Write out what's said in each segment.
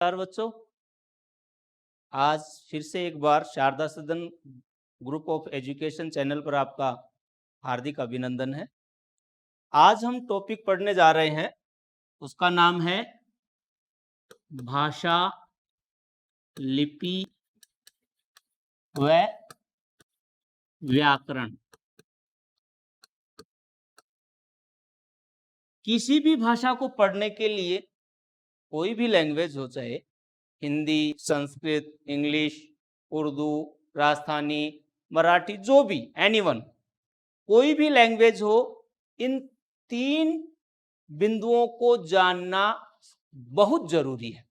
नमस्कार बच्चों, आज फिर से एक बार शारदा सदन ग्रुप ऑफ एजुकेशन चैनल पर आपका हार्दिक अभिनंदन है। आज हम टॉपिक पढ़ने जा रहे हैं, उसका नाम है भाषा, लिपि व व्याकरण। किसी भी भाषा को पढ़ने के लिए, कोई भी लैंग्वेज हो, चाहे हिंदी, संस्कृत, इंग्लिश, उर्दू, राजस्थानी, मराठी, जो भी, एनीवन, कोई भी लैंग्वेज हो, इन तीन बिंदुओं को जानना बहुत जरूरी है।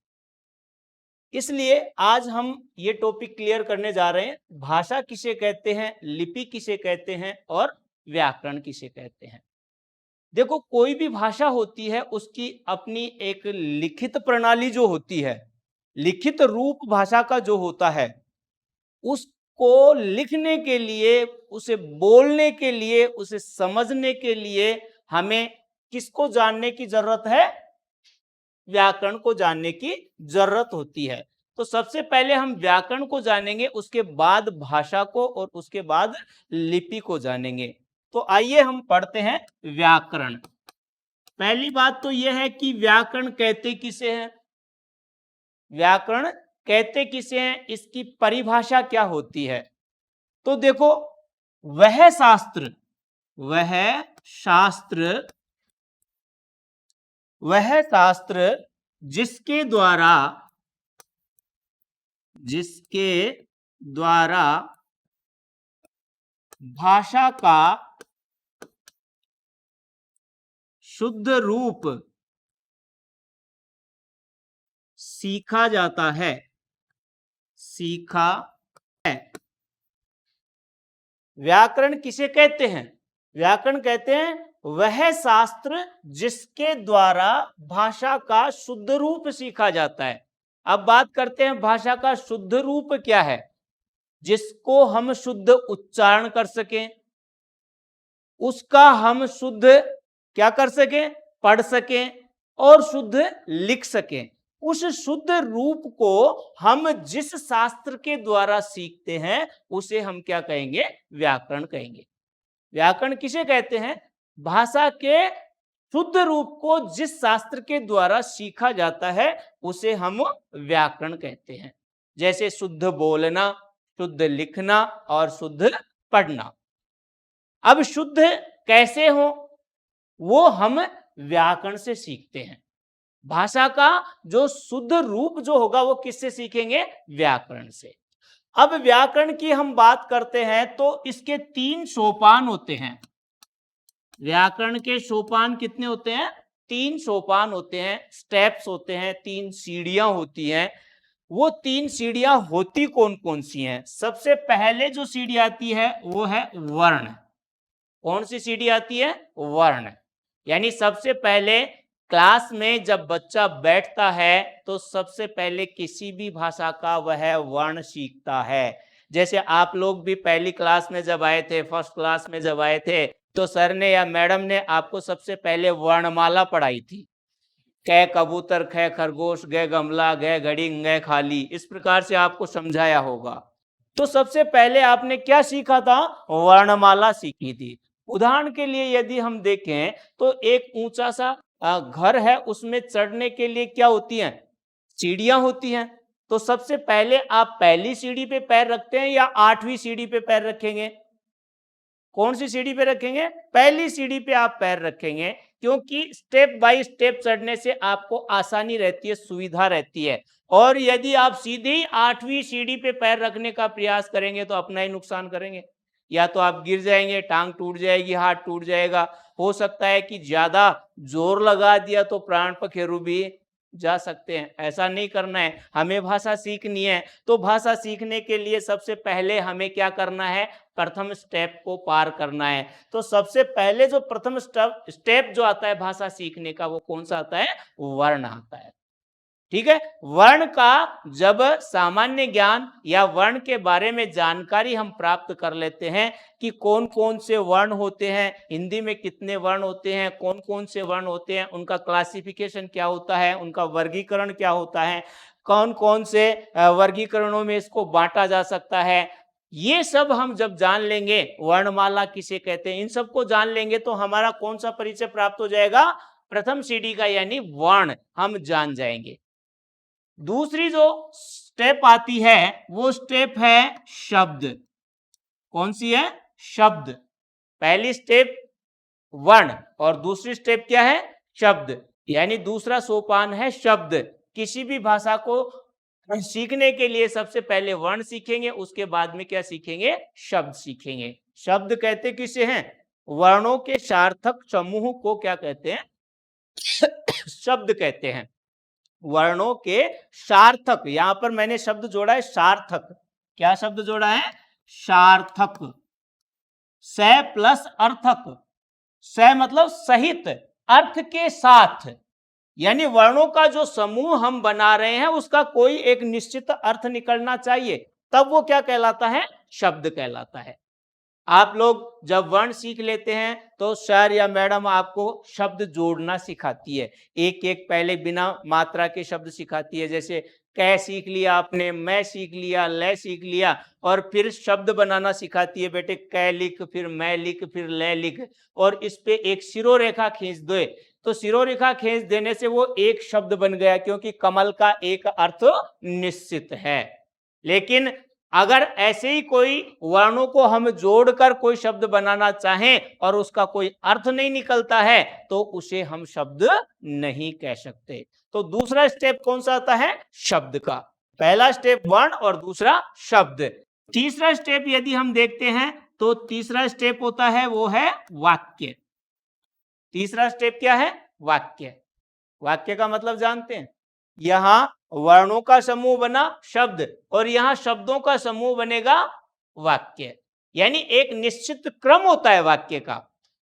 इसलिए आज हम ये टॉपिक क्लियर करने जा रहे हैं, भाषा किसे कहते हैं, लिपि किसे कहते हैं और व्याकरण किसे कहते हैं। देखो, कोई भी भाषा होती है, उसकी अपनी एक लिखित प्रणाली जो होती है, लिखित रूप भाषा का जो होता है, उसको लिखने के लिए, उसे बोलने के लिए, उसे समझने के लिए हमें किसको जानने की जरूरत है? व्याकरण को जानने की जरूरत होती है। तो सबसे पहले हम व्याकरण को जानेंगे, उसके बाद भाषा को और उसके बाद लिपि को जानेंगे। तो आइए हम पढ़ते हैं व्याकरण। पहली बात तो यह है कि व्याकरण कहते किसे हैं? व्याकरण कहते किसे हैं, इसकी परिभाषा क्या होती है? तो देखो, वह शास्त्र जिसके द्वारा भाषा का शुद्ध रूप सीखा जाता है, व्याकरण किसे कहते हैं? व्याकरण कहते हैं वह शास्त्र जिसके द्वारा भाषा का शुद्ध रूप सीखा जाता है। अब बात करते हैं भाषा का शुद्ध रूप क्या है, जिसको हम शुद्ध उच्चारण कर सकें, उसका हम शुद्ध क्या कर सकें? पढ़ सकें और शुद्ध लिख सकें। उस शुद्ध रूप को हम जिस शास्त्र के द्वारा सीखते हैं, उसे हम क्या कहेंगे? व्याकरण कहेंगे। व्याकरण किसे कहते हैं? भाषा के शुद्ध रूप को जिस शास्त्र के द्वारा सीखा जाता है, उसे हम व्याकरण कहते हैं। जैसे शुद्ध बोलना, शुद्ध लिखना और शुद्ध पढ़ना। अब शुद्ध कैसे हो, वो हम व्याकरण से सीखते हैं। भाषा का जो शुद्ध रूप जो होगा, वो किससे सीखेंगे? व्याकरण से। अब व्याकरण की हम बात करते हैं तो इसके 3 सोपान होते हैं। व्याकरण के सोपान कितने होते हैं? 3 सोपान होते हैं, स्टेप्स होते हैं, 3 सीढ़ियां होती हैं। वो 3 सीढ़ियां होती कौन कौन सी हैं? सबसे पहले जो सीढ़ी आती है वो है वर्ण। कौन सी सीढ़ी आती है? वर्ण। यानी सबसे पहले क्लास में जब बच्चा बैठता है तो सबसे पहले किसी भी भाषा का वह वर्ण सीखता है। जैसे आप लोग भी पहली क्लास में जब आए थे, फर्स्ट क्लास में जब आए थे, तो सर ने या मैडम ने आपको सबसे पहले वर्णमाला पढ़ाई थी। कै कबूतर, ख खरगोश, ग गमला, ग घड़ी, ङ खाली, इस प्रकार से आपको समझाया होगा। तो सबसे पहले आपने क्या सीखा था? वर्णमाला सीखी थी। उदाहरण के लिए यदि हम देखें तो एक ऊंचा सा घर है, उसमें चढ़ने के लिए क्या होती हैं? सीढ़ियां होती हैं। तो सबसे पहले आप पहली सीढ़ी पे पैर रखते हैं या 8वीं सीढ़ी पे पैर रखेंगे? कौन सी सीढ़ी पे रखेंगे? पहली सीढ़ी पे आप पैर रखेंगे, क्योंकि स्टेप बाय स्टेप चढ़ने से आपको आसानी रहती है, सुविधा रहती है। और यदि आप सीधी 8वीं सीढ़ी पे पैर रखने का प्रयास करेंगे तो अपना ही नुकसान करेंगे। या तो आप गिर जाएंगे, टांग टूट जाएगी, हाथ टूट जाएगा, हो सकता है कि ज्यादा जोर लगा दिया तो प्राण पखेरु भी जा सकते हैं। ऐसा नहीं करना है। हमें भाषा सीखनी है, तो भाषा सीखने के लिए सबसे पहले हमें क्या करना है? प्रथम स्टेप को पार करना है। तो सबसे पहले जो प्रथम स्टेप जो आता है भाषा सीखने का, वो कौन सा आता है? वर्ण आता है। ठीक है। वर्ण का जब सामान्य ज्ञान या वर्ण के बारे में जानकारी हम प्राप्त कर लेते हैं कि कौन कौन से वर्ण होते हैं, हिंदी में कितने वर्ण होते हैं, कौन कौन से वर्ण होते हैं, उनका क्लासिफिकेशन क्या होता है, उनका वर्गीकरण क्या होता है, कौन कौन से वर्गीकरणों में इसको बांटा जा सकता है, ये सब हम जब जान लेंगे, वर्णमाला किसे कहते हैं, इन सबको जान लेंगे तो हमारा कौन सा परिचय प्राप्त हो जाएगा, प्रथम सीढ़ी का, यानी वर्ण हम जान जाएंगे। दूसरी जो स्टेप आती है वो स्टेप है शब्द। कौन सी है, शब्द। पहली स्टेप वर्ण और दूसरी स्टेप क्या है, शब्द, यानी दूसरा सोपान है शब्द। किसी भी भाषा को सीखने के लिए सबसे पहले वर्ण सीखेंगे, उसके बाद में क्या सीखेंगे, शब्द सीखेंगे। शब्द कहते किसे हैं, वर्णों के सार्थक समूह को क्या कहते हैं, शब्द कहते हैं। वर्णों के सार्थक, यहां पर मैंने शब्द जोड़ा है सार्थक। क्या शब्द जोड़ा है, सार्थक। स प्लस अर्थक, स मतलब सहित, अर्थ के साथ, यानी वर्णों का जो समूह हम बना रहे हैं उसका कोई एक निश्चित अर्थ निकलना चाहिए, तब वो क्या कहलाता है, शब्द कहलाता है। आप लोग जब वर्ण सीख लेते हैं तो सर या मैडम आपको शब्द जोड़ना सिखाती है, एक एक पहले बिना मात्रा के शब्द सिखाती है, जैसे कै सीख लिया आपने, मैं सीख लिया, ले सीख लिया, और फिर शब्द बनाना सिखाती है, बेटे कै लिख, फिर मैं लिख, फिर ले लिख, और इस पे एक सिरोरेखा खींच दो। तो सिरोरेखा खींच देने से वो एक शब्द बन गया, क्योंकि कमल का एक अर्थ निश्चित है। लेकिन अगर ऐसे ही कोई वर्णों को हम जोड़कर कोई शब्द बनाना चाहें और उसका कोई अर्थ नहीं निकलता है तो उसे हम शब्द नहीं कह सकते। तो दूसरा स्टेप कौन सा आता है, शब्द का। पहला स्टेप वर्ण और दूसरा शब्द। तीसरा स्टेप यदि हम देखते हैं तो तीसरा स्टेप होता है वो है वाक्य। तीसरा स्टेप क्या है, वाक्य। वाक्य का मतलब जानते हैं, यहां वर्णों का समूह बना शब्द और यहां शब्दों का समूह बनेगा वाक्य, यानी एक निश्चित क्रम होता है वाक्य का।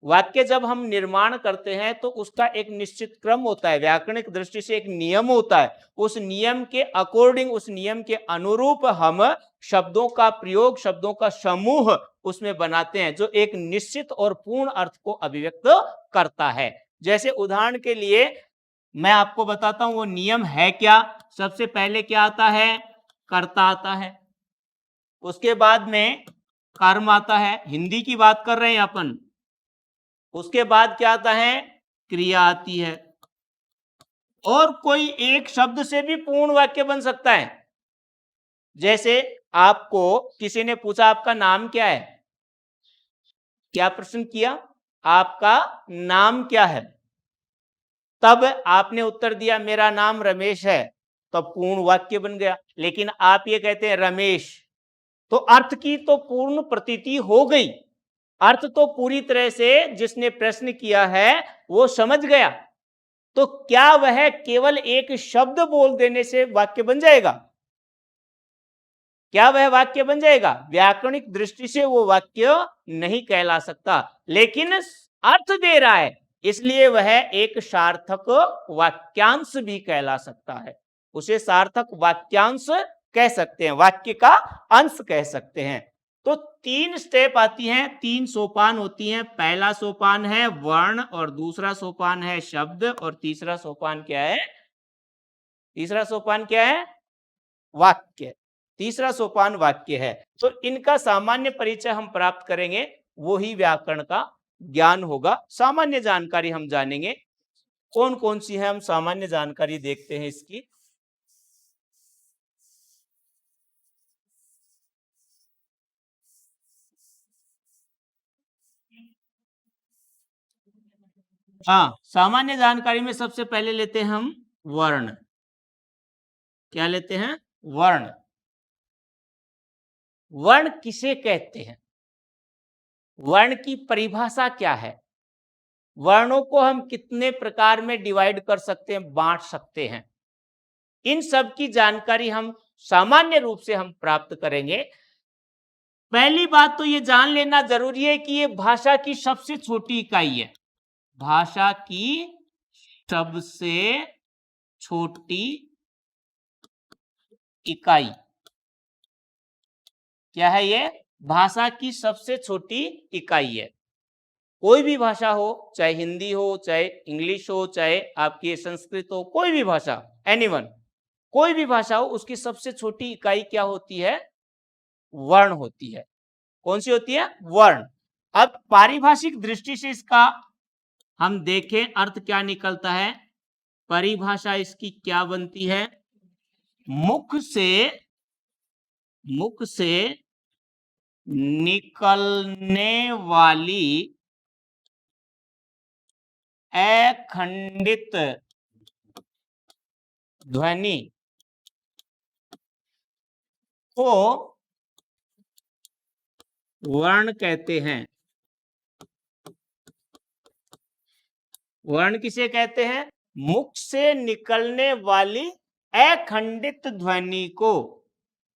वाक्य जब हम निर्माण करते हैं तो उसका एक निश्चित क्रम होता है, व्याकरणिक दृष्टि से एक नियम होता है। उस नियम के अकॉर्डिंग, उस नियम के अनुरूप हम शब्दों का प्रयोग, शब्दों का समूह उसमें बनाते हैं, जो एक निश्चित और पूर्ण अर्थ को अभिव्यक्त करता है। जैसे उदाहरण के लिए मैं आपको बताता हूं वो नियम है क्या। सबसे पहले क्या आता है, कर्ता आता है, उसके बाद में कर्म आता है, हिंदी की बात कर रहे हैं अपन। उसके बाद क्या आता है, क्रिया आती है, और कोई एक शब्द से भी पूर्ण वाक्य बन सकता है। जैसे आपको किसी ने पूछा आपका नाम क्या है, क्या प्रश्न किया, आपका नाम क्या है, तब आपने उत्तर दिया मेरा नाम रमेश है, तो पूर्ण वाक्य बन गया। लेकिन आप ये कहते हैं रमेश, तो अर्थ की तो पूर्ण प्रतीति हो गई, अर्थ तो पूरी तरह से जिसने प्रश्न किया है वो समझ गया। तो क्या वह केवल एक शब्द बोल देने से वाक्य बन जाएगा, क्या वह वाक्य बन जाएगा, व्याकरणिक दृष्टि से वो वाक्य नहीं कहला सकता, लेकिन अर्थ दे रहा है, इसलिए वह एक सार्थक वाक्यांश भी कहला सकता है। उसे सार्थक वाक्यांश कह सकते हैं, वाक्य का अंश कह सकते हैं। तो 3 स्टेप आती हैं, 3 सोपान होती हैं। पहला सोपान है वर्ण और दूसरा सोपान है शब्द और तीसरा सोपान क्या है, तीसरा सोपान क्या है, वाक्य। तीसरा सोपान वाक्य है। तो इनका सामान्य परिचय हम प्राप्त करेंगे, वो ही व्याकरण का ज्ञान होगा। सामान्य जानकारी हम जानेंगे, कौन कौन सी है, हम सामान्य जानकारी देखते हैं इसकी। हाँ, सामान्य जानकारी में सबसे पहले लेते हैं हम वर्ण। क्या लेते हैं, वर्ण। वर्ण किसे कहते हैं, वर्ण की परिभाषा क्या है, वर्णों को हम कितने प्रकार में डिवाइड कर सकते हैं, बांट सकते हैं, इन सब की जानकारी हम सामान्य रूप से हम प्राप्त करेंगे। पहली बात तो ये जान लेना जरूरी है कि ये भाषा की सबसे छोटी इकाई है, भाषा की सबसे छोटी इकाई क्या है, ये भाषा की सबसे छोटी इकाई है। कोई भी भाषा हो, चाहे हिंदी हो, चाहे इंग्लिश हो, चाहे आपकी संस्कृत हो, कोई भी भाषा, एनीवन, कोई भी भाषा हो उसकी सबसे छोटी इकाई क्या होती है? वर्ण होती है। कौन सी होती है? वर्ण। अब पारिभाषिक दृष्टि से इसका हम देखें अर्थ क्या निकलता है। परिभाषा इसकी क्या बनती है? मुख से निकलने वाली अखंडित ध्वनि को वर्ण कहते हैं। वर्ण किसे कहते हैं? मुख से निकलने वाली अखंडित ध्वनि को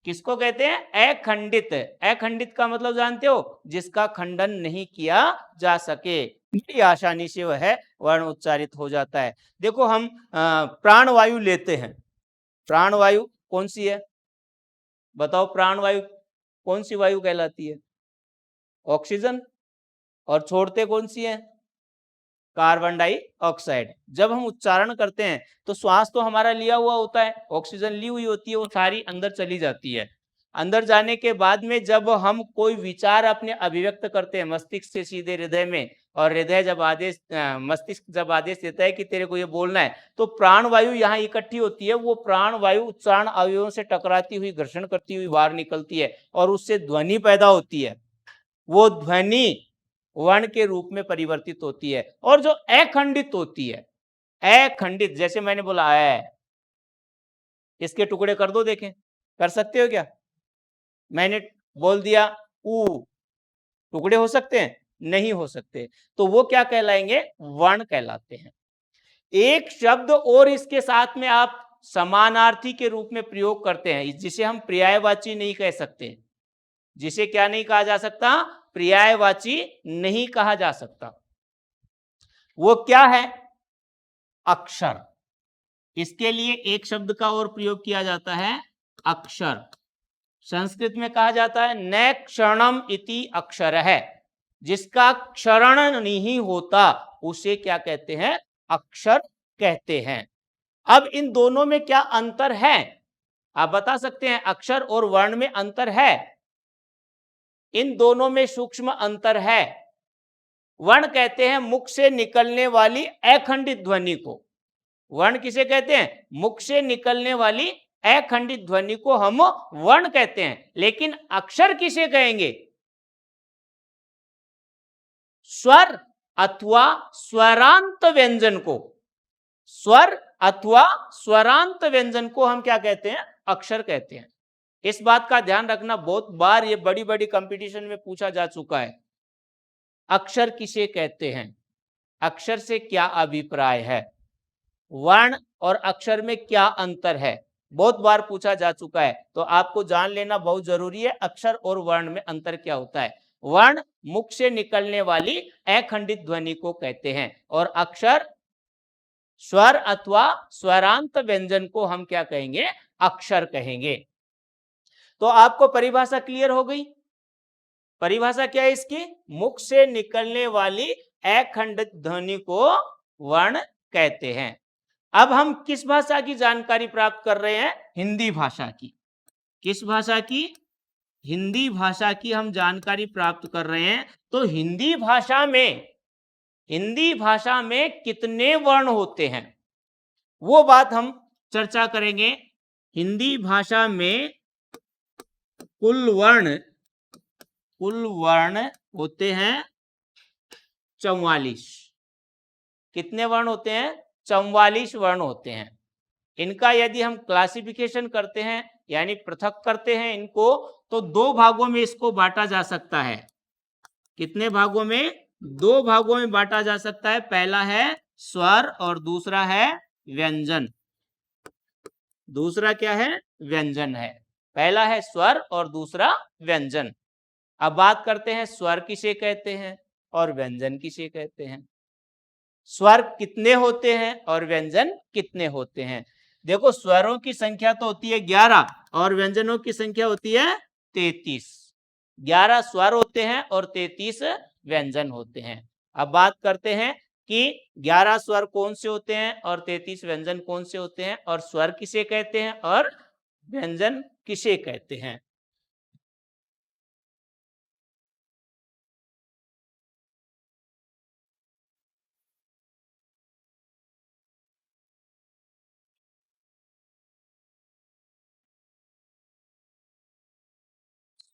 किसको कहते हैं? अखंडित। अखंडित का मतलब जानते हो? जिसका खंडन नहीं किया जा सके, बड़ी आसानी से वह वर्ण उच्चारित हो जाता है। देखो हम प्राणवायु लेते हैं। प्राणवायु कौन सी है? बताओ, प्राणवायु कौन सी वायु कहलाती है? ऑक्सीजन। और छोड़ते कौन सी है? Carbon dioxide. जब हम उच्चारण करते हैं तो श्वास तो हमारा लिया हुआ होता है, ऑक्सीजन ली हुई होती है, वो सारी अंदर चली जाती है। अंदर जाने के बाद में जब हम कोई विचार अपने अभिव्यक्त करते हैं मस्तिष्क से सीधे हृदय में, और हृदय जब मस्तिष्क जब आदेश देता है कि तेरे को ये बोलना है, तो प्राणवायु यहाँ इकट्ठी होती है। वो प्राणवायु उच्चारण अवयवों से टकराती हुई, घर्षण करती हुई बाहर निकलती है और उससे ध्वनि पैदा होती है। वो ध्वनि वर्ण के रूप में परिवर्तित होती है। और जो अखंडित होती है, अखंडित, जैसे मैंने बोला है, इसके टुकड़े कर दो, देखें कर सकते हो क्या? मैंने बोल दिया ऊ, टुकड़े हो सकते हैं? नहीं हो सकते। तो वो क्या कहलाएंगे? वर्ण कहलाते हैं। एक शब्द और इसके साथ में आप समानार्थी के रूप में प्रयोग करते हैं, जिसे हम पर्यायवाची नहीं कह सकते। जिसे क्या नहीं कहा जा सकता? पर्यायवाची नहीं कहा जा सकता। वो क्या है? अक्षर। इसके लिए एक शब्द का और प्रयोग किया जाता है, अक्षर। संस्कृत में कहा जाता है न क्षरणम इति अक्षर है। जिसका क्षरण नहीं होता उसे क्या कहते हैं? अक्षर कहते हैं। अब इन दोनों में क्या अंतर है? आप बता सकते हैं? अक्षर और वर्ण में अंतर है। इन दोनों में सूक्ष्म अंतर है। वर्ण कहते हैं मुख से निकलने वाली अखंडित ध्वनि को। वर्ण किसे कहते हैं? मुख से निकलने वाली अखंडित ध्वनि को हम वर्ण कहते हैं। लेकिन अक्षर किसे कहेंगे? स्वर अथवा स्वरांत व्यंजन को। स्वर अथवा स्वरांत व्यंजन को हम क्या कहते हैं? अक्षर कहते हैं। इस बात का ध्यान रखना, बहुत बार ये बड़ी बड़ी कंपटीशन में पूछा जा चुका है, अक्षर किसे कहते हैं? अक्षर से क्या अभिप्राय है? वर्ण और अक्षर में क्या अंतर है? बहुत बार पूछा जा चुका है। तो आपको जान लेना बहुत जरूरी है, अक्षर और वर्ण में अंतर क्या होता है। वर्ण मुख से निकलने वाली अखंडित ध्वनि को कहते हैं, और अक्षर स्वर अथवा स्वरांत व्यंजन को हम क्या कहेंगे? अक्षर कहेंगे। तो आपको परिभाषा क्लियर हो गई? परिभाषा क्या है इसकी? मुख से निकलने वाली अखंडित ध्वनि को वर्ण कहते हैं। अब हम किस भाषा की जानकारी प्राप्त कर रहे हैं? हिंदी भाषा की। किस भाषा की? हिंदी भाषा की हम जानकारी प्राप्त कर रहे हैं। तो हिंदी भाषा में कितने वर्ण होते हैं, वो बात हम चर्चा करेंगे। हिंदी भाषा में कुल वर्ण होते हैं 44। कितने वर्ण होते हैं? 44 वर्ण होते हैं। इनका यदि हम क्लासिफिकेशन करते हैं, यानी पृथक करते हैं इनको, तो 2 भागों में इसको बांटा जा सकता है। कितने भागों में? 2 भागों में बांटा जा सकता है। पहला है स्वर और दूसरा है व्यंजन। दूसरा क्या है? व्यंजन है। पहला है स्वर और दूसरा व्यंजन। अब बात करते हैं स्वर किसे कहते हैं और व्यंजन किसे कहते हैं। स्वर कितने होते हैं और व्यंजन कितने होते हैं? देखो, स्वरों की संख्या तो होती है 11 और व्यंजनों की संख्या होती है 33। 11 स्वर होते हैं और 33 व्यंजन होते हैं। अब बात करते हैं कि 11 स्वर कौन से होते हैं और 33 व्यंजन कौन से होते हैं, और स्वर किसे कहते हैं और व्यंजन किसे कहते हैं।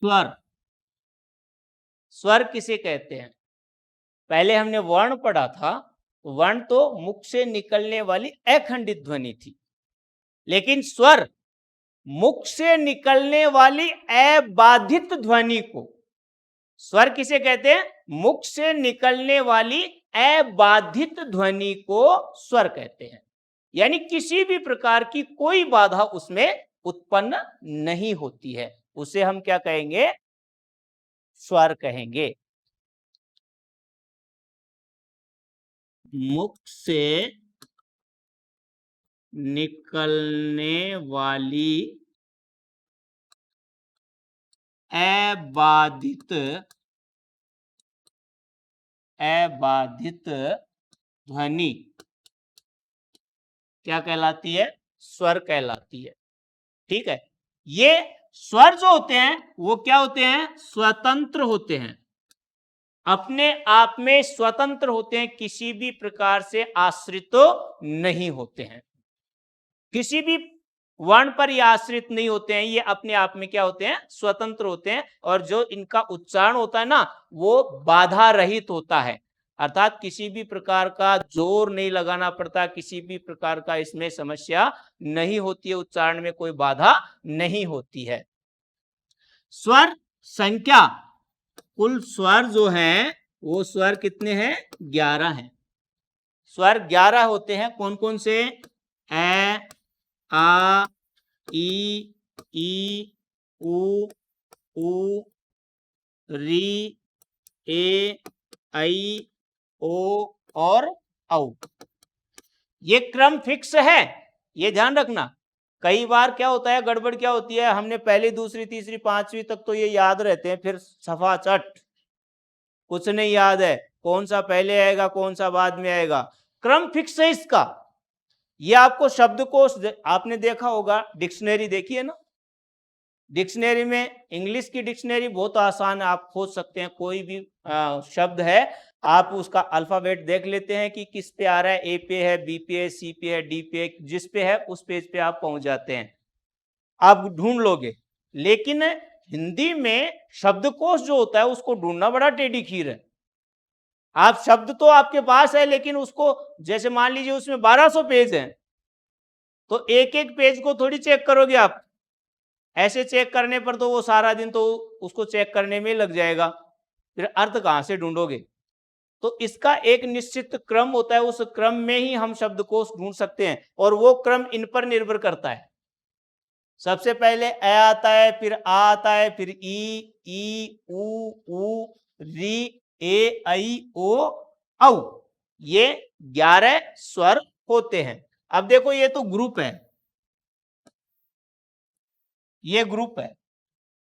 स्वर, स्वर किसे कहते हैं? पहले हमने वर्ण पढ़ा था। वर्ण तो मुख से निकलने वाली अखंडित ध्वनि थी, लेकिन स्वर मुख से निकलने वाली अबाधित ध्वनि को, स्वर किसे कहते हैं? मुख से निकलने वाली अबाधित ध्वनि को स्वर कहते हैं। यानी किसी भी प्रकार की कोई बाधा उसमें उत्पन्न नहीं होती है, उसे हम क्या कहेंगे? स्वर कहेंगे। मुख से निकलने वाली अबाधित ध्वनि क्या कहलाती है? स्वर कहलाती है। ठीक है, ये स्वर जो होते हैं वो क्या होते हैं? स्वतंत्र होते हैं, अपने आप में स्वतंत्र होते हैं, किसी भी प्रकार से आश्रित नहीं होते हैं, किसी भी वर्ण पर ये आश्रित नहीं होते हैं। ये अपने आप में क्या होते हैं? स्वतंत्र होते हैं। और जो इनका उच्चारण होता है ना, वो बाधा रहित होता है, अर्थात किसी भी प्रकार का जोर नहीं लगाना पड़ता, किसी भी प्रकार का इसमें समस्या नहीं होती है, उच्चारण में कोई बाधा नहीं होती है। स्वर संख्या, कुल स्वर जो हैं वो स्वर कितने हैं? 11 हैं। स्वर 11 होते हैं। कौन कौन से? ए, आ, ई, उ, री, ए, आई, ओ और औ। ये क्रम फिक्स है, ये ध्यान रखना। कई बार क्या होता है, गड़बड़ क्या होती है, हमने पहली, दूसरी, तीसरी, पांचवी तक तो ये याद रहते हैं, फिर सफा चट कुछ नहीं याद है, कौन सा पहले आएगा कौन सा बाद में आएगा। क्रम फिक्स है इसका। ये आपको शब्दकोश, आपने देखा होगा, डिक्शनरी देखी है ना, डिक्शनरी में इंग्लिश की डिक्शनरी बहुत आसान है, आप खोज सकते हैं। कोई भी शब्द है, आप उसका अल्फाबेट देख लेते हैं कि किस पे आ रहा है, ए पे है, बी पे है, सी पे है, डी पे है, जिस पे है उस पेज पे आप पहुंच जाते हैं, आप ढूंढ लोगे। लेकिन हिंदी में शब्दकोश जो होता है उसको ढूंढना बड़ा टेढ़ी खीर है। आप शब्द तो आपके पास है, लेकिन उसको, जैसे मान लीजिए उसमें 1200 पेज हैं, तो एक एक पेज को थोड़ी चेक करोगे आप। ऐसे चेक करने पर तो वो सारा दिन तो उसको चेक करने में लग जाएगा, फिर अर्थ कहां से ढूंढोगे। तो इसका एक निश्चित क्रम होता है, उस क्रम में ही हम शब्दकोश ढूंढ सकते हैं, और वो क्रम इन पर निर्भर करता है। सबसे पहले अ आता है, फिर आ आता है, फिर ई, उ, री, ए, आई, ओ, औ। ये 11 स्वर होते हैं। अब देखो, ये तो ग्रुप है, ये ग्रुप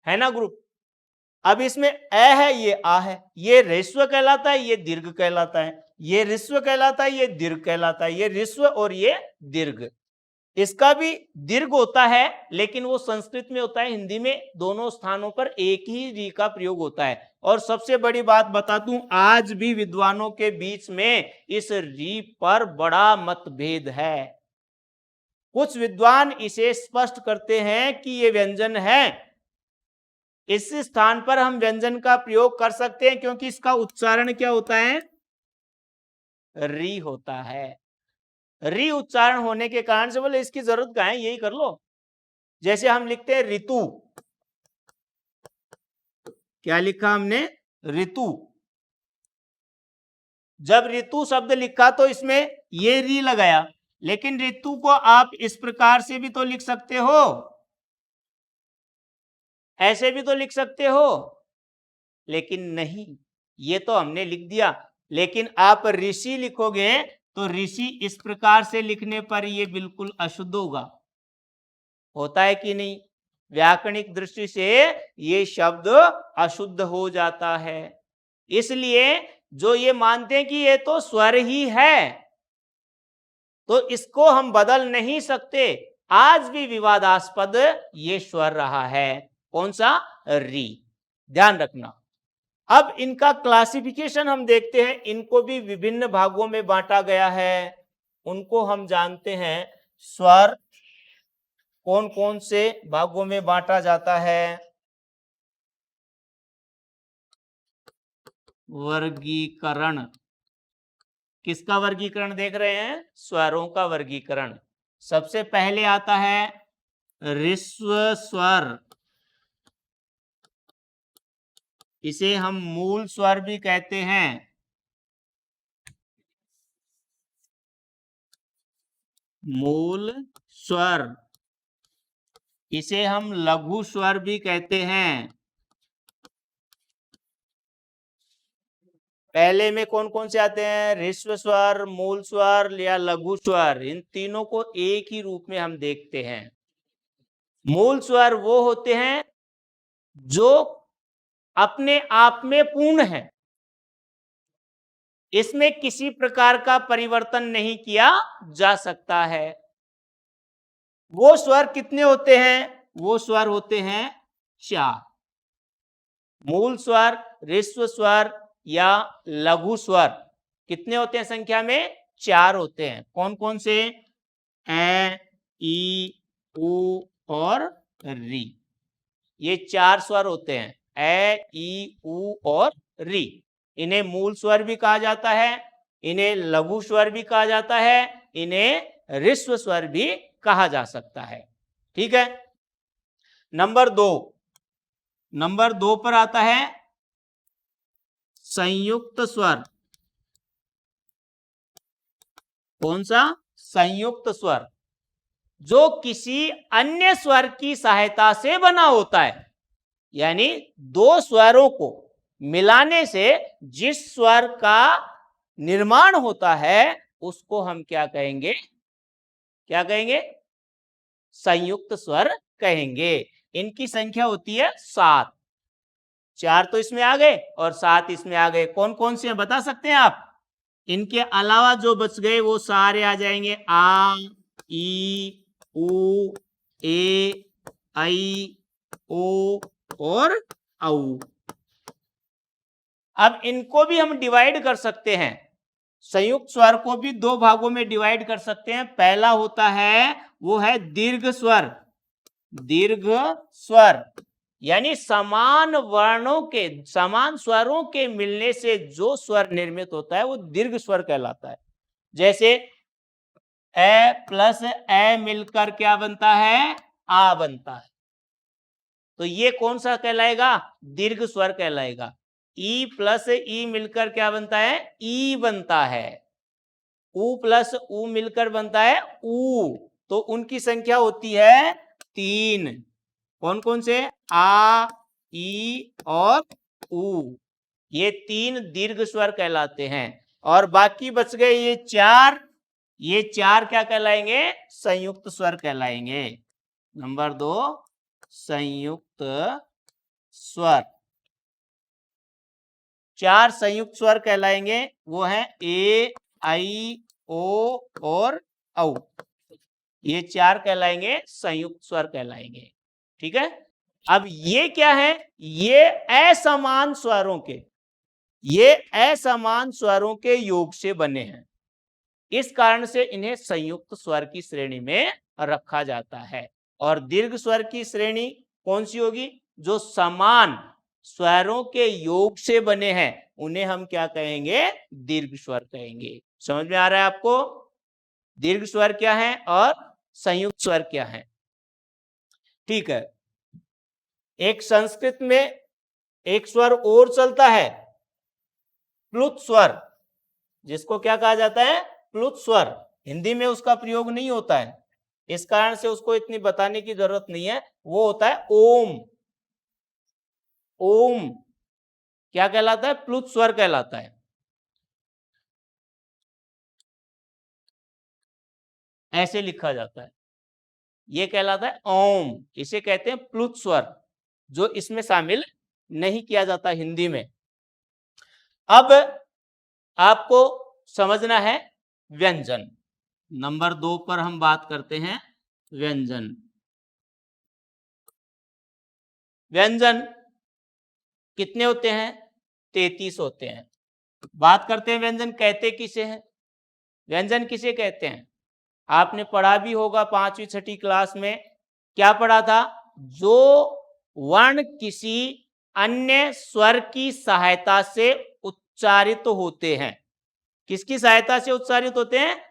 है ना, ग्रुप। अब इसमें अ है, ये आ है, ये ह्रस्व कहलाता है, ये दीर्घ कहलाता है, ये ह्रस्व कहलाता है, ये दीर्घ कहलाता है, ये ह्रस्व और ये दीर्घ। इसका भी दीर्घ होता है, लेकिन वो संस्कृत में होता है, हिंदी में दोनों स्थानों पर एक ही री का प्रयोग होता है। और सबसे बड़ी बात बता दूं, आज भी विद्वानों के बीच में इस री पर बड़ा मतभेद है। कुछ विद्वान इसे स्पष्ट करते हैं कि ये व्यंजन है, इस स्थान पर हम व्यंजन का प्रयोग कर सकते हैं, क्योंकि इसका उच्चारण क्या होता है? री होता है। री उच्चारण होने के कारण से बोले इसकी जरूरत क्या है, यही कर लो। जैसे हम लिखते हैं ऋतु, क्या लिखा हमने? ऋतु। जब ऋतु शब्द लिखा तो इसमें ये री लगाया, लेकिन ऋतु को आप इस प्रकार से भी तो लिख सकते हो, ऐसे भी तो लिख सकते हो, लेकिन नहीं, ये तो हमने लिख दिया। लेकिन आप ऋषि लिखोगे तो ऋषि इस प्रकार से लिखने पर ये बिल्कुल अशुद्ध होता है कि नहीं? व्याकरणिक दृष्टि से ये शब्द अशुद्ध हो जाता है। इसलिए जो ये मानते हैं कि ये तो स्वर ही है, तो इसको हम बदल नहीं सकते। आज भी विवादास्पद ये स्वर रहा है। कौन सा? री। ध्यान रखना। अब इनका क्लासिफिकेशन हम देखते हैं। इनको भी विभिन्न भागों में बांटा गया है। उनको हम जानते हैं स्वर कौन कौन से भागों में बांटा जाता है। वर्गीकरण। किसका वर्गीकरण देख रहे हैं? स्वरों का वर्गीकरण। सबसे पहले आता है ऋस्व स्वर। इसे हम मूल स्वर भी कहते हैं। मूल स्वर। इसे हम लघु स्वर भी कहते हैं। पहले में कौन कौन से आते हैं? ऋस्व स्वर, मूल स्वर या लघु स्वर। इन तीनों को एक ही रूप में हम देखते हैं। मूल स्वर वो होते हैं जो अपने आप में पूर्ण है, इसमें किसी प्रकार का परिवर्तन नहीं किया जा सकता है। वो स्वर कितने होते हैं? वो स्वर होते हैं 4। मूल स्वर, ऋस्व स्वर या लघु स्वर कितने होते हैं संख्या में? 4 होते हैं। कौन कौन से? ए, ई, उ और री। ये 4 स्वर होते हैं। ए, ई, उ और री। इन्हें मूल स्वर भी कहा जाता है, इन्हें लघु स्वर भी कहा जाता है, इन्हें ऋस्व स्वर भी कहा जा सकता है। ठीक है। नंबर 2 पर आता है संयुक्त स्वर। कौन सा? संयुक्त स्वर, जो किसी अन्य स्वर की सहायता से बना होता है। यानी 2 स्वरों को मिलाने से जिस स्वर का निर्माण होता है उसको हम क्या कहेंगे? क्या कहेंगे? संयुक्त स्वर कहेंगे। इनकी संख्या होती है 7। 4 तो इसमें आ गए और 7 इसमें आ गए। कौन कौन से हैं बता सकते हैं आप? इनके अलावा जो बच गए वो सारे आ जाएंगे। आ, ई, उ, ए, आई, ओ और औ। अब इनको भी हम डिवाइड कर सकते हैं। संयुक्त स्वर को भी 2 भागों में डिवाइड कर सकते हैं। पहला होता है वो है दीर्घ स्वर। दीर्घ स्वर यानी समान वर्णों के, समान स्वरों के मिलने से जो स्वर निर्मित होता है वो दीर्घ स्वर कहलाता है। जैसे ए प्लस ए मिलकर क्या बनता है? आ बनता है। तो ये कौन सा कहलाएगा? दीर्घ स्वर कहलाएगा। ई प्लस ई मिलकर क्या बनता है? ई बनता है। उ प्लस उ मिलकर बनता है ऊ। तो उनकी संख्या होती है 3। कौन कौन से? आ, ई और उ। ये 3 दीर्घ स्वर कहलाते हैं। और बाकी बच गए ये 4। ये 4 क्या कहलाएंगे? संयुक्त स्वर कहलाएंगे। नंबर 2 संयुक्त स्वर। 4 संयुक्त स्वर कहलाएंगे। वो है ए, आई, ओ और औ। ये 4 कहलाएंगे संयुक्त स्वर कहलाएंगे। ठीक है। अब ये क्या है? ये असमान स्वरों के, ये असमान स्वरों के योग से बने हैं। इस कारण से इन्हें संयुक्त स्वर की श्रेणी में रखा जाता है। और दीर्घ स्वर की श्रेणी कौन सी होगी? जो समान स्वरों के योग से बने हैं उन्हें हम क्या कहेंगे? दीर्घ स्वर कहेंगे। समझ में आ रहा है आपको? दीर्घ स्वर क्या है और संयुक्त स्वर क्या है? ठीक है। एक संस्कृत में एक स्वर और चलता है, प्लुत स्वर, जिसको क्या कहा जाता है? प्लुत स्वर। हिंदी में उसका प्रयोग नहीं होता है, इस कारण से उसको इतनी बताने की जरूरत नहीं है। वो होता है ओम। ओम क्या कहलाता है? प्लुत स्वर कहलाता है। ऐसे लिखा जाता है, ये कहलाता है ओम। इसे कहते हैं प्लुत स्वर, जो इसमें शामिल नहीं किया जाता हिंदी में। अब आपको समझना है व्यंजन। नंबर 2 पर हम बात करते हैं व्यंजन। व्यंजन कितने होते हैं? 33 होते हैं। बात करते हैं व्यंजन कहते किसे हैं। व्यंजन किसे कहते हैं? आपने पढ़ा भी होगा 5वीं 6ठी क्लास में। क्या पढ़ा था? जो वर्ण किसी अन्य स्वर की सहायता से उच्चारित होते हैं। किसकी सहायता से उच्चारित होते हैं?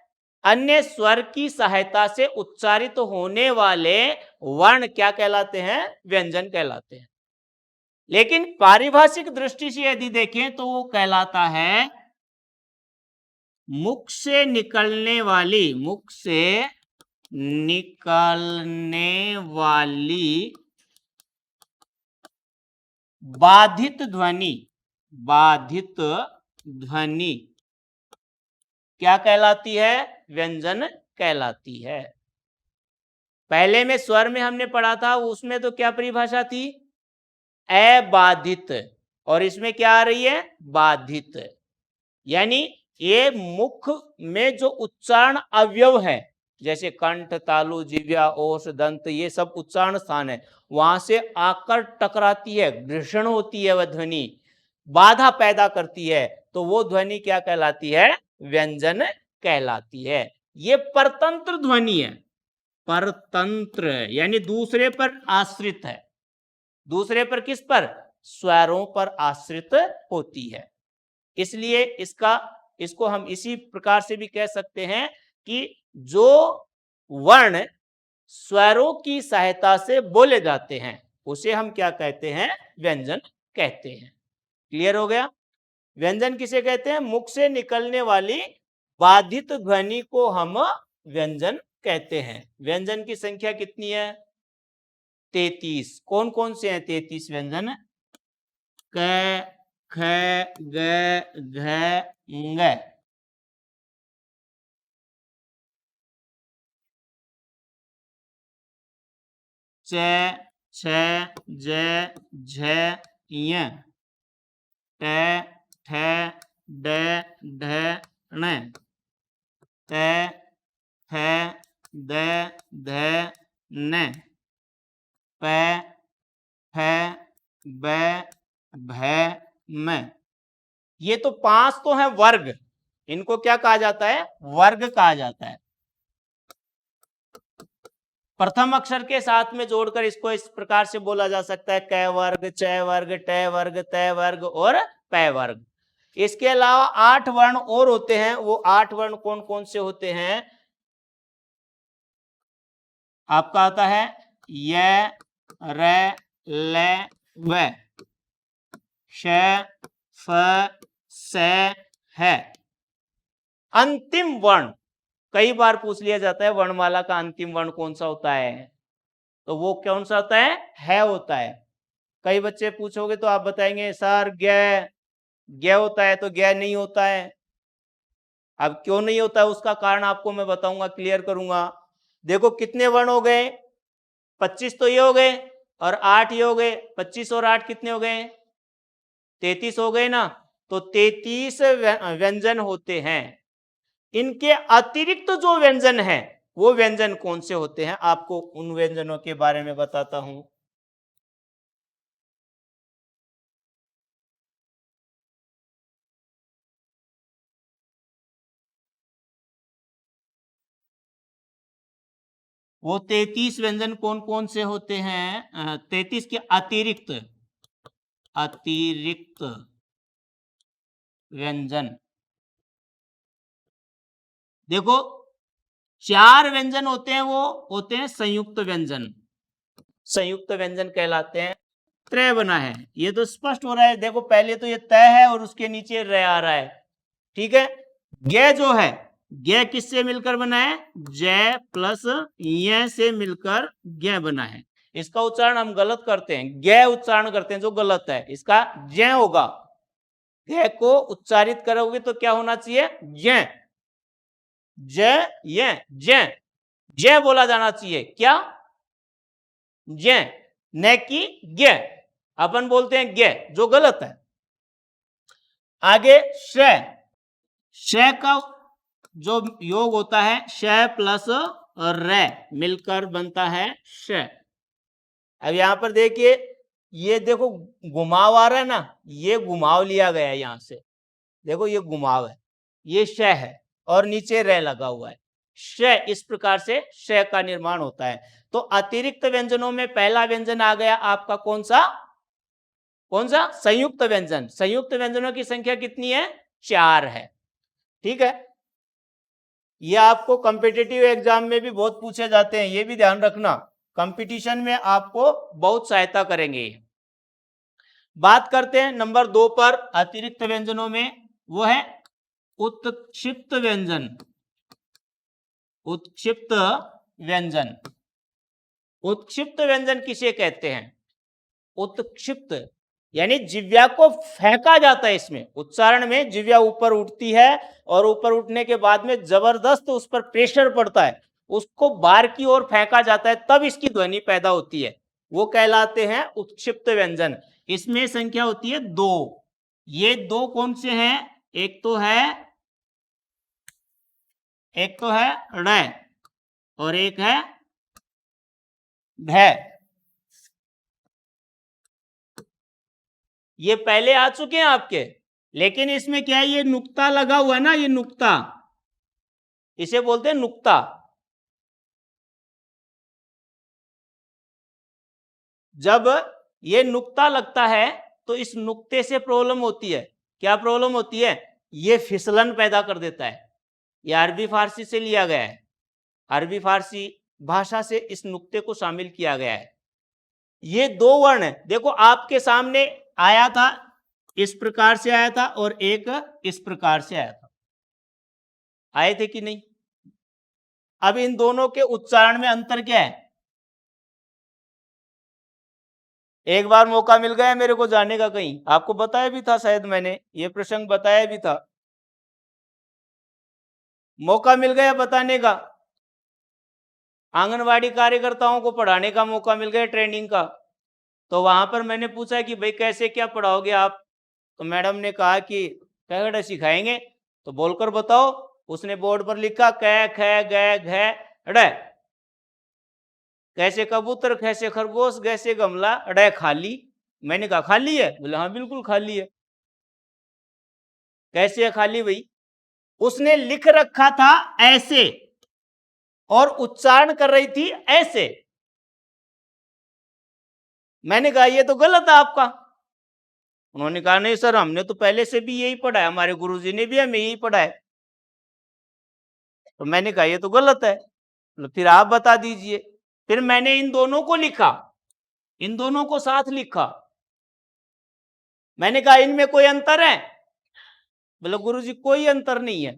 अन्य स्वर की सहायता से उच्चारित होने वाले वर्ण क्या कहलाते हैं? व्यंजन कहलाते हैं। लेकिन पारिभाषिक दृष्टि से यदि देखें तो वो कहलाता है मुख से निकलने वाली, मुख से निकलने वाली बाधित ध्वनि, बाधित ध्वनि क्या कहलाती है? व्यंजन कहलाती है। पहले में स्वर में हमने पढ़ा था, उसमें तो क्या परिभाषा थी? अबाधित। और इसमें क्या आ रही है? बाधित। यानी ये मुख में जो उच्चारण अवयव है, जैसे कंठ, तालु, जिह्वा, ओष्ठ, दंत, ये सब उच्चारण स्थान है, वहां से आकर टकराती है, घर्षण होती है, वह ध्वनि बाधा पैदा करती है, तो वो ध्वनि क्या कहलाती है? व्यंजन कहलाती है। ये परतंत्र ध्वनि है। परतंत्र यानी दूसरे पर आश्रित है। दूसरे पर किस पर? स्वरों पर आश्रित होती है। इसलिए इसको हम इसी प्रकार से भी कह सकते हैं कि जो वर्ण स्वरों की सहायता से बोले जाते हैं उसे हम क्या कहते हैं? व्यंजन कहते हैं। क्लियर हो गया? व्यंजन किसे कहते हैं? मुख से निकलने वाली बाधित ध्वनि को हम व्यंजन कहते हैं। व्यंजन की संख्या कितनी है? 33। कौन कौन से हैं 33 व्यंजन? क, ख, ग, घ, ङ। च, छ, ज, झ, ञ। ट, ठ, ड, ढ, ण। त, थ, द, ध, न। प, फ, ब, भ, म। ये तो 5 तो है वर्ग। इनको क्या कहा जाता है? वर्ग कहा जाता है। प्रथम अक्षर के साथ में जोड़कर इसको इस प्रकार से बोला जा सकता है क वर्ग, च वर्ग, ट वर्ग, त वर्ग और प वर्ग। इसके अलावा 8 वर्ण और होते हैं। वो 8 वर्ण कौन कौन से होते हैं? आपका आता है य, र, ल, व। श, फ, स, है। अंतिम वर्ण कई बार पूछ लिया जाता है वर्णमाला का अंतिम वर्ण कौन सा होता है, तो वो कौन सा होता है होता है। कई बच्चे पूछोगे तो आप बताएंगे सर ग होता है, तो ग नहीं होता है। अब क्यों नहीं होता है उसका कारण आपको मैं बताऊंगा, क्लियर करूंगा। देखो कितने वर्ण हो गए? 25 तो ये हो गए और 8 ये हो गए। 25 और 8 कितने हो गए? 33 हो गए ना। तो 33 व्यंजन होते हैं। इनके अतिरिक्त जो व्यंजन है वो व्यंजन कौन से होते हैं, आपको उन व्यंजनों के बारे में बताता हूं। वो 33 व्यंजन कौन कौन से होते हैं? 33 के अतिरिक्त व्यंजन देखो 4 व्यंजन होते हैं, वो होते हैं संयुक्त व्यंजन। संयुक्त व्यंजन कहलाते हैं। त्रय बना है, ये तो स्पष्ट हो रहा है। देखो पहले तो ये तय है और उसके नीचे र आ रहा है, ठीक है। ग जो है, ग किससे मिलकर बना है? ज प्लस य से मिलकर ग बना है। इसका उच्चारण हम गलत करते हैं, ग उच्चारण करते हैं जो गलत है। इसका ज होगा। ग को उच्चारित करोगे तो क्या होना चाहिए? ज ज बोला जाना चाहिए। क्या? ज, न कि ग। अपन बोलते हैं ग, जो गलत है। आगे श, श का जो योग होता है श प्लस रे मिलकर बनता है श। अब यहां पर देखिए, ये देखो घुमाव आ रहा है ना, ये घुमाव लिया गया है यहां से, देखो ये घुमाव है, ये श है और नीचे रे लगा हुआ है, श। इस प्रकार से श का निर्माण होता है। तो अतिरिक्त व्यंजनों में पहला व्यंजन आ गया आपका कौन सा, कौन सा, संयुक्त व्यंजन। संयुक्त व्यंजनों की संख्या कितनी है, 4 है। ठीक है, ये आपको कॉम्पिटिटिव एग्जाम में भी बहुत पूछे जाते हैं, ये भी ध्यान रखना, कंपटीशन में आपको बहुत सहायता करेंगे। बात करते हैं नंबर 2 पर अतिरिक्त व्यंजनों में, वो है उत्क्षिप्त व्यंजन। उत्क्षिप्त व्यंजन, उत्क्षिप्त व्यंजन किसे कहते हैं, उत्क्षिप्त यानी जिह्वा को फेंका जाता है। इसमें उच्चारण में जिह्वा ऊपर उठती है और ऊपर उठने के बाद में जबरदस्त उस पर प्रेशर पड़ता है, उसको बाहर की ओर फेंका जाता है, तब इसकी ध्वनि पैदा होती है, वो कहलाते हैं उत्क्षिप्त व्यंजन। इसमें संख्या होती है 2। ये 2 कौन से हैं, एक तो है ड़ और एक है भ। ये पहले आ चुके हैं आपके, लेकिन इसमें क्या है, ये नुक्ता लगा हुआ है ना, ये नुक्ता, इसे बोलते हैं नुक्ता। जब ये नुक्ता लगता है तो इस नुक्ते से प्रॉब्लम होती है। क्या प्रॉब्लम होती है, ये फिसलन पैदा कर देता है। ये अरबी फारसी से लिया गया है, अरबी फारसी भाषा से इस नुक्ते को शामिल किया गया है। ये 2 वर्ण है, देखो आपके सामने आया था, इस प्रकार से आया था और एक इस प्रकार से आया था, आए थे कि नहीं। अब इन दोनों के उच्चारण में अंतर क्या है, एक बार मौका मिल गया मेरे को जाने का कहीं, आपको बताया भी था शायद, मैंने ये प्रसंग बताया भी था, मौका मिल गया बताने का, आंगनवाड़ी कार्यकर्ताओं को पढ़ाने का मौका मिल गया ट्रेनिंग का। तो वहां पर मैंने पूछा कि भाई कैसे क्या पढ़ाओगे आप, तो मैडम ने कहा कि क्या सिखाएंगे, तो बोलकर बताओ। उसने बोर्ड पर लिखा क ख ग घ ड़, कैसे कबूतर, कैसे खरगोश, कैसे गमला, ड़ खाली। मैंने कहा खाली है, बोले हाँ बिल्कुल खाली है। कैसे है खाली भाई, उसने लिख रखा था ऐसे और उच्चारण कर रही थी ऐसे। मैंने कहा ये तो गलत है आपका। उन्होंने कहा नहीं सर, हमने तो पहले से भी यही पढ़ा है, हमारे गुरुजी ने भी हमें यही पढ़ा है। तो मैंने कहा ये तो गलत है, तो फिर आप बता दीजिए। फिर मैंने इन दोनों को लिखा, इन दोनों को साथ लिखा। मैंने कहा इनमें कोई अंतर है, बोले गुरुजी कोई अंतर नहीं है।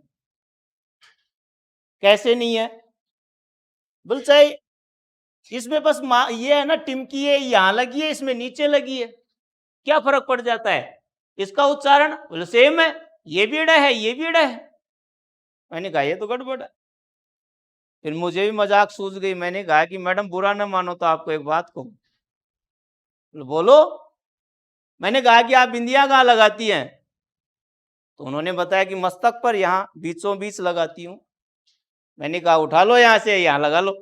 कैसे नहीं है, बोल चाहे इसमें बस ये है ना, टिमकी है यहां लगी है, इसमें नीचे लगी है, क्या फर्क पड़ जाता है, इसका उच्चारण बोले सेम है, ये भी ड़ है ये भी ड़ है। मैंने कहा ये तो गड़बड़ है। फिर मुझे भी मजाक सूझ गई, मैंने कहा कि मैडम बुरा ना मानो तो आपको एक बात कहूं। बोलो। मैंने कहा कि आप बिंदिया कहाँ लगाती हैं, तो उन्होंने बताया कि मस्तक पर, यहां बीचों बीच लगाती हूं। मैंने कहा उठा लो यहां से, यहां लगा लो।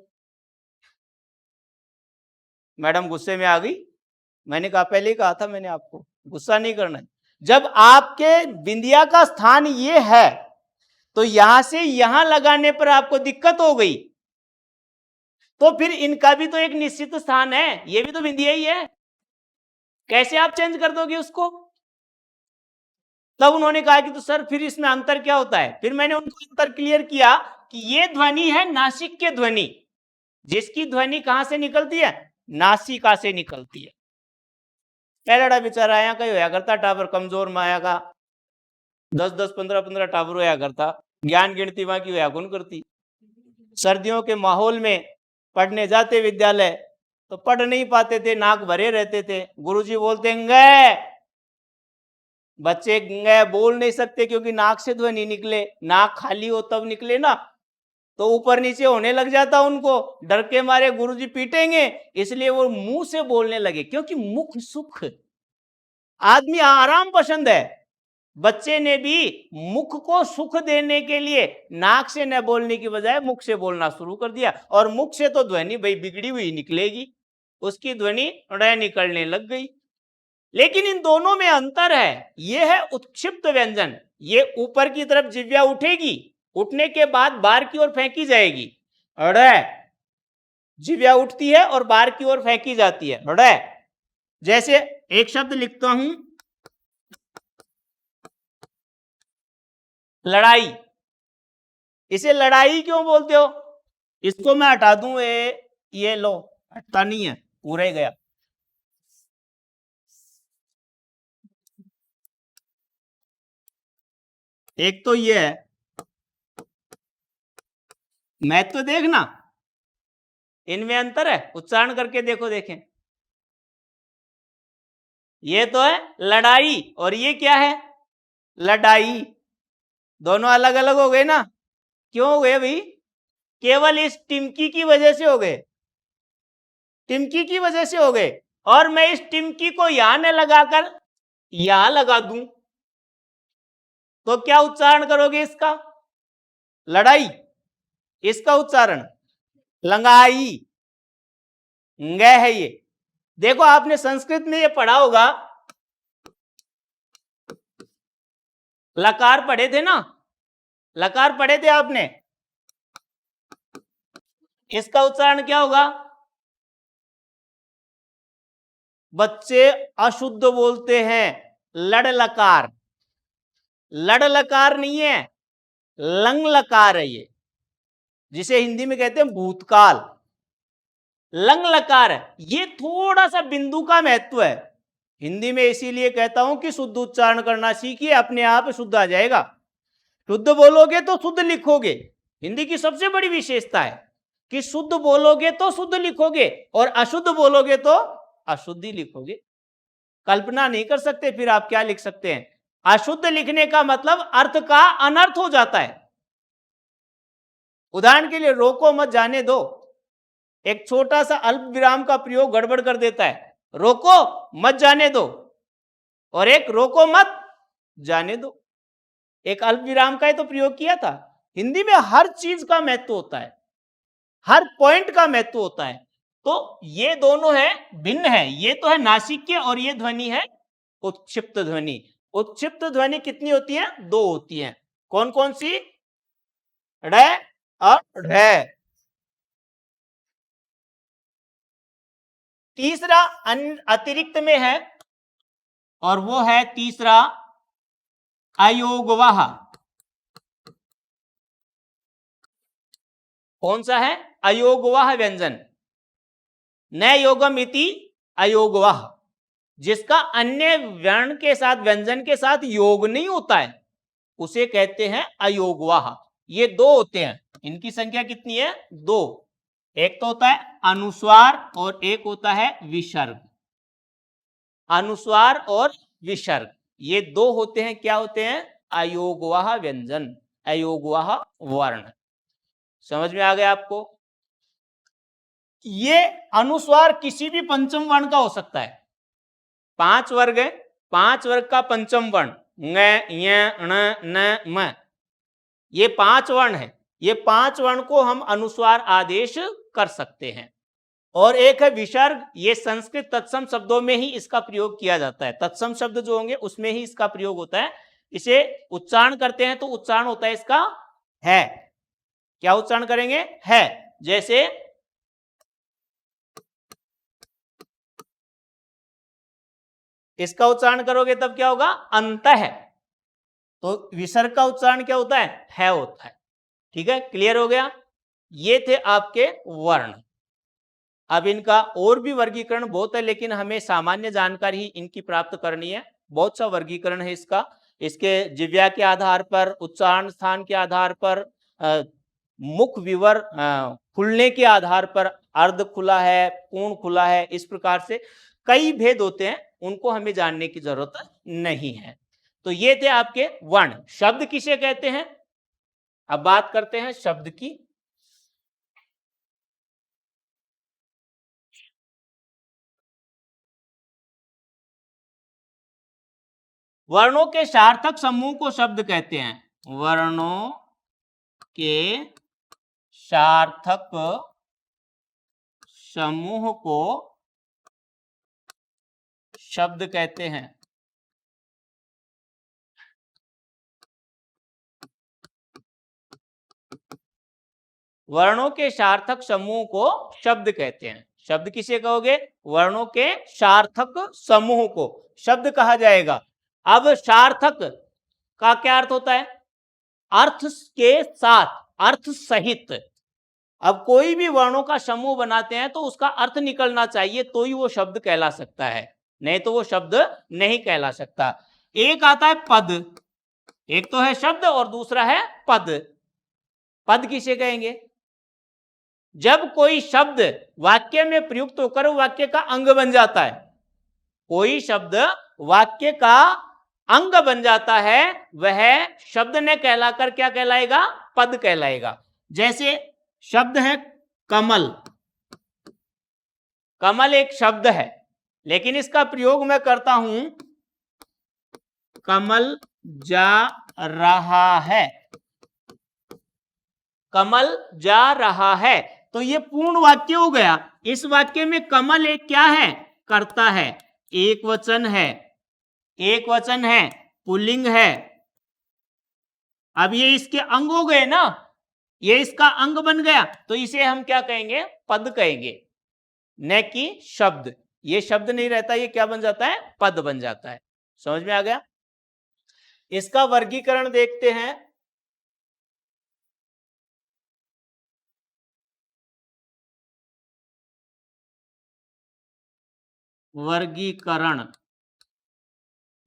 मैडम गुस्से में आ गई। मैंने कहा पहले ही कहा था मैंने आपको, गुस्सा नहीं करना है। जब आपके बिंदिया का स्थान ये है तो यहां से यहां लगाने पर आपको दिक्कत हो गई, तो फिर इनका भी तो एक निश्चित स्थान है, ये भी तो बिंदिया ही है, कैसे आप चेंज कर दोगे उसको। तब उन्होंने कहा कि तो सर फिर इसमें अंतर क्या होता है। फिर मैंने उनको अंतर क्लियर किया कि ये ध्वनि है नासिक ध्वनि, जिसकी ध्वनि कहां से निकलती है, नासिका से निकलती है। पहला बेचारा यहाँ कहीं होया करता टावर कमजोर माया का, 10-10 15-15 टावर होया करता, ज्ञान गिनती वहां की होया कौन करती। सर्दियों के माहौल में पढ़ने जाते विद्यालय तो पढ़ नहीं पाते थे, नाक भरे रहते थे। गुरुजी बोलते हैं बच्चे बोल नहीं सकते क्योंकि नाक से ध्वनि निकले, नाक खाली हो तब निकले ना, तो ऊपर नीचे होने लग जाता उनको, डर के मारे गुरुजी पीटेंगे, इसलिए वो मुंह से बोलने लगे, क्योंकि मुख सुख, आदमी आराम पसंद है। बच्चे ने भी मुख को सुख देने के लिए नाक से न बोलने की बजाय मुख से बोलना शुरू कर दिया, और मुख से तो ध्वनि भाई बिगड़ी हुई निकलेगी, उसकी ध्वनि ड़ निकलने लग गई। लेकिन इन दोनों में अंतर है, ये है उत्क्षिप्त व्यंजन, ये ऊपर की तरफ जिह्वा उठेगी, उठने के बाद बाहर की ओर फेंकी जाएगी, ड़ जिह्वा उठती है और बाहर की ओर फेंकी जाती है, ड़। जैसे एक शब्द लिखता हूं, लड़ाई, इसे लड़ाई क्यों बोलते हो? इसको मैं हटा दूं, ये लो, हटता नहीं है, पूरा ही गया। एक तो ये है, मैथ तो देखना, इनमें अंतर है, उच्चारण करके देखो, देखें। ये तो है लड़ाई और ये क्या है? लड़ाई। दोनों अलग अलग हो गए ना? क्यों हो गए भाई? केवल इस टिमकी की वजह से हो गए, टिमकी की वजह से हो गए। और मैं इस टिमकी को यहां न लगाकर यहां लगा दूं तो क्या उच्चारण करोगे इसका? लड़ाई। इसका उच्चारण लंगाई, ंग है ये। देखो आपने संस्कृत में ये पढ़ा होगा, लकार पढ़े थे ना, लकार पढ़े थे आपने, इसका उच्चारण क्या होगा? बच्चे अशुद्ध बोलते हैं, लड़ लकार, लड़ लकार नहीं है, लंग लकार है ये, जिसे हिंदी में कहते हैं भूतकाल, लंग लकार है। ये थोड़ा सा बिंदु का महत्व है हिंदी में, इसीलिए कहता हूं कि शुद्ध उच्चारण करना सीखिए, अपने आप शुद्ध आ जाएगा। शुद्ध बोलोगे तो शुद्ध लिखोगे, हिंदी की सबसे बड़ी विशेषता है कि शुद्ध बोलोगे तो शुद्ध लिखोगे और अशुद्ध बोलोगे तो अशुद्ध ही लिखोगे। कल्पना नहीं कर सकते फिर आप क्या लिख सकते हैं। अशुद्ध लिखने का मतलब अर्थ का अनर्थ हो जाता है। उदाहरण के लिए रोको मत जाने दो, एक छोटा सा अल्प विराम का प्रयोग गड़बड़ कर देता है। रोको मत जाने दो और एक रोको मत जाने दो, एक अल्प विराम का ही तो प्रयोग किया था। हिंदी में हर चीज का महत्व होता है, हर पॉइंट का महत्व होता है। तो ये दोनों है, भिन्न है, ये तो है नासिक्य और ये ध्वनि है उत्क्षिप्त ध्वनि। उत्क्षिप्त ध्वनि कितनी होती है? दो होती है। कौन कौन सी? ड़ और ढ। तीसरा अतिरिक्त में है और वो है तीसरा अयोगवाह। कौन सा है? अयोगवाह व्यंजन, न योगम इति अयोगवाह, जिसका अन्य वर्ण के साथ, व्यंजन के साथ योग नहीं होता है, उसे कहते हैं अयोगवाह। ये दो होते हैं, इनकी संख्या कितनी है? दो। एक तो होता है अनुस्वार और एक होता है विसर्ग। अनुस्वार और विसर्ग ये दो होते हैं, क्या होते हैं? अयोगवाह व्यंजन, अयोगवाह वर्ण। समझ में आ गया आपको? ये अनुस्वार किसी भी पंचम वर्ण का हो सकता है। 5 वर्ग है, 5 वर्ग का पंचम वर्ण ङ, य, ण, न, म, ये 5 वर्ण है। ये 5 वर्ण को हम अनुस्वार आदेश कर सकते हैं। और एक है विसर्ग, ये संस्कृत तत्सम शब्दों में ही इसका प्रयोग किया जाता है, तत्सम शब्द जो होंगे उसमें ही इसका प्रयोग होता है। इसे उच्चारण करते हैं तो उच्चारण होता है इसका है। क्या उच्चारण करेंगे? है। जैसे इसका उच्चारण करोगे तब क्या होगा? अंत है। तो विसर्ग का उच्चारण क्या होता है होता है। ठीक है, क्लियर हो गया? ये थे आपके वर्ण। अब इनका और भी वर्गीकरण बहुत है, लेकिन हमें सामान्य जानकारी ही इनकी प्राप्त करनी है। बहुत सा वर्गीकरण है इसका, इसके जिह्वा के आधार पर, उच्चारण स्थान के आधार पर, मुख विवर खुलने के आधार पर, अर्ध खुला है, पूर्ण खुला है, इस प्रकार से कई भेद होते हैं, उनको हमें जानने की जरूरत नहीं है। तो ये थे आपके वर्ण। शब्द किसे कहते हैं? अब बात करते हैं शब्द की। वर्णों के सार्थक समूह को शब्द कहते हैं। वर्णों के सार्थक समूह को शब्द कहते हैं। वर्णों के सार्थक समूह को शब्द कहते हैं। शब्द किसे कहोगे? वर्णों के सार्थक समूह को शब्द कहा जाएगा। अब सार्थक का क्या अर्थ होता है? अर्थ के साथ, अर्थ सहित। अब कोई भी वर्णों का समूह बनाते हैं तो उसका अर्थ निकलना चाहिए, तो ही वो शब्द कहला सकता है, नहीं तो वो शब्द नहीं कहला सकता। एक आता है पद, एक तो है शब्द और दूसरा है पद। पद किसे कहेंगे? जब कोई शब्द वाक्य में प्रयुक्त होकर वाक्य का अंग बन जाता है। कोई शब्द वाक्य का अंग बन जाता है, वह शब्द ने कहलाकर क्या कहलाएगा? पद कहलाएगा। जैसे शब्द है कमल। कमल एक शब्द है, लेकिन इसका प्रयोग मैं करता हूं कमल जा रहा है। कमल जा रहा है, तो ये पूर्ण वाक्य हो गया। इस वाक्य में कमल एक क्या है? कर्ता है, एक वचन है, एक वचन है, पुल्लिंग है। अब ये इसके अंग हो गए ना, ये इसका अंग बन गया, तो इसे हम क्या कहेंगे? पद कहेंगे, न कि शब्द। ये शब्द नहीं रहता, ये क्या बन जाता है? पद बन जाता है। समझ में आ गया? इसका वर्गीकरण देखते हैं। वर्गीकरण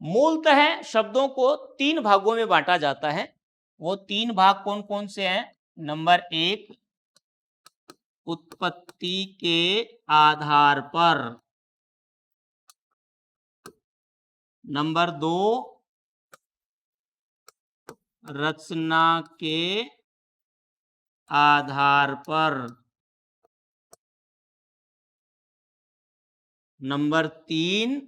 मूलतः शब्दों को 3 भागों में बांटा जाता है। वो 3 भाग कौन कौन से हैं? नंबर 1, उत्पत्ति के आधार पर। नंबर 2, रचना के आधार पर। नंबर 3,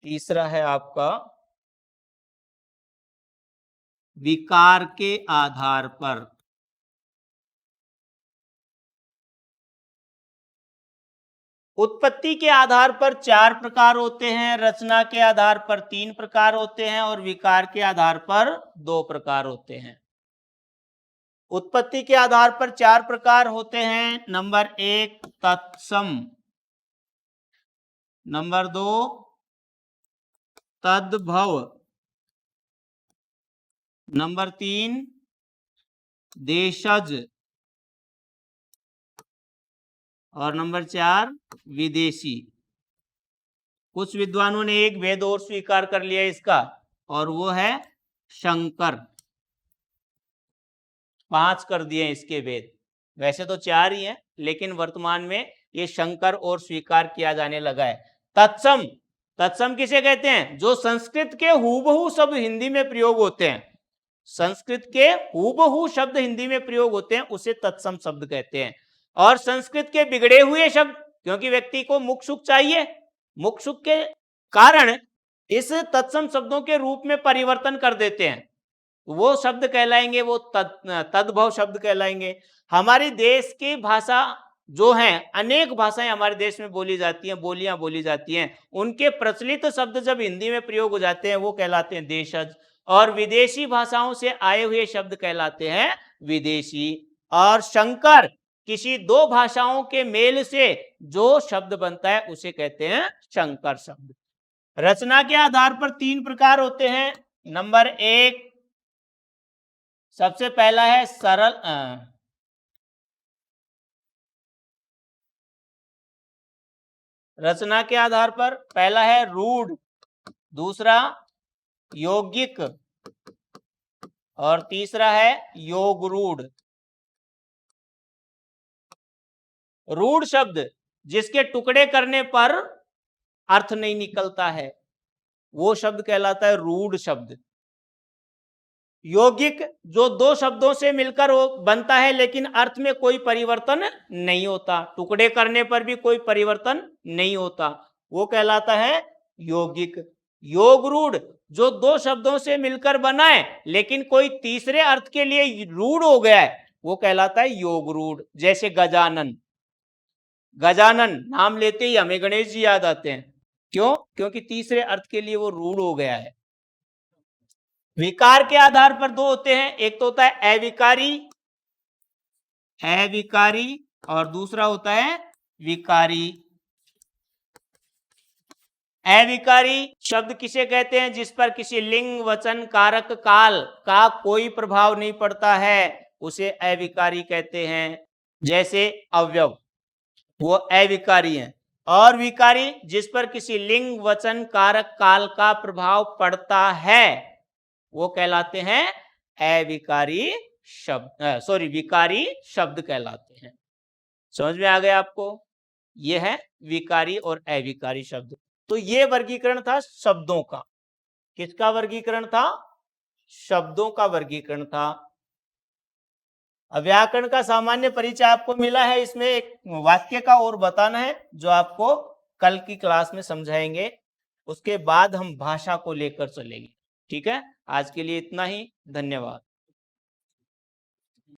तीसरा है आपका विकार के आधार पर। उत्पत्ति के आधार पर 4 प्रकार होते हैं, रचना के आधार पर 3 प्रकार होते हैं और विकार के आधार पर 2 प्रकार होते हैं। उत्पत्ति के आधार पर 4 प्रकार होते हैं। नंबर 1, तत्सम। नंबर 2, तद्भव। नंबर 3, देशज। और नंबर 4, विदेशी। कुछ विद्वानों ने एक भेद और स्वीकार कर लिया इसका, और वो है शंकर। 5 कर दिए इसके भेद। वैसे तो 4 ही हैं, लेकिन वर्तमान में ये शंकर और स्वीकार किया जाने लगा है। तत्सम, तत्सम किसे कहते हैं? जो संस्कृत के हूबहू शब्द हिंदी में प्रयोग होते हैं। संस्कृत के हूबहू शब्द हिंदी में प्रयोग होते हैं, उसे तत्सम शब्द कहते हैं। और संस्कृत के बिगड़े हुए शब्द, क्योंकि व्यक्ति को मुख सुख चाहिए, मुख सुख के कारण इस तत्सम शब्दों के रूप में परिवर्तन कर देते हैं, वो शब्द कहलाएंगे, वो तद्भव शब्द कहलाएंगे। हमारे देश की भाषा जो है, अनेक भाषाएं हमारे देश में बोली जाती हैं, बोलियां बोली जाती हैं, उनके प्रचलित शब्द जब हिंदी में प्रयोग हो जाते हैं वो कहलाते हैं देशज। और विदेशी भाषाओं से आए हुए शब्द कहलाते हैं विदेशी। और शंकर किसी 2 भाषाओं के मेल से जो शब्द बनता है उसे कहते हैं शंकर शब्द। रचना के आधार पर 3 प्रकार होते हैं। नंबर 1, सबसे पहला है सरल। रचना के आधार पर पहला है रूढ़, दूसरा यौगिक और तीसरा है योगरूढ़। रूढ़ शब्द जिसके टुकड़े करने पर अर्थ नहीं निकलता है, वो शब्द कहलाता है रूढ़ शब्द। यौगिक जो दो शब्दों से मिलकर वो बनता है लेकिन अर्थ में कोई परिवर्तन नहीं होता, टुकड़े करने पर भी कोई परिवर्तन नहीं होता, वो कहलाता है यौगिक। योग रूढ़ जो दो शब्दों से मिलकर बना है लेकिन कोई तीसरे अर्थ के लिए रूढ़ हो गया है, वो कहलाता है योग रूढ़। जैसे गजानन, गजानन नाम लेते ही हमें गणेश जी याद आते हैं, क्यों? क्योंकि तीसरे अर्थ के लिए वो रूढ़ हो गया है। विकार के आधार पर दो होते हैं, एक तो होता है अविकारी, अविकारी, और दूसरा होता है विकारी। अविकारी शब्द किसे कहते हैं? जिस पर किसी लिंग, वचन, कारक, काल का कोई प्रभाव नहीं पड़ता है, उसे अविकारी कहते हैं। जैसे अवयव, वो अविकारी हैं। और विकारी जिस पर किसी लिंग, वचन, कारक, काल का प्रभाव पड़ता है, वो कहलाते हैं अविकारी शब्द, सॉरी विकारी शब्द कहलाते हैं। समझ में आ गया आपको? ये है विकारी और अविकारी शब्द। तो ये वर्गीकरण था शब्दों का। किसका वर्गीकरण था? शब्दों का वर्गीकरण था। व्याकरण का सामान्य परिचय आपको मिला है, इसमें एक वाक्य का और बताना है जो आपको कल की क्लास में समझाएंगे, उसके बाद हम भाषा को लेकर चलेंगे। ठीक है, आज के लिए इतना ही, धन्यवाद।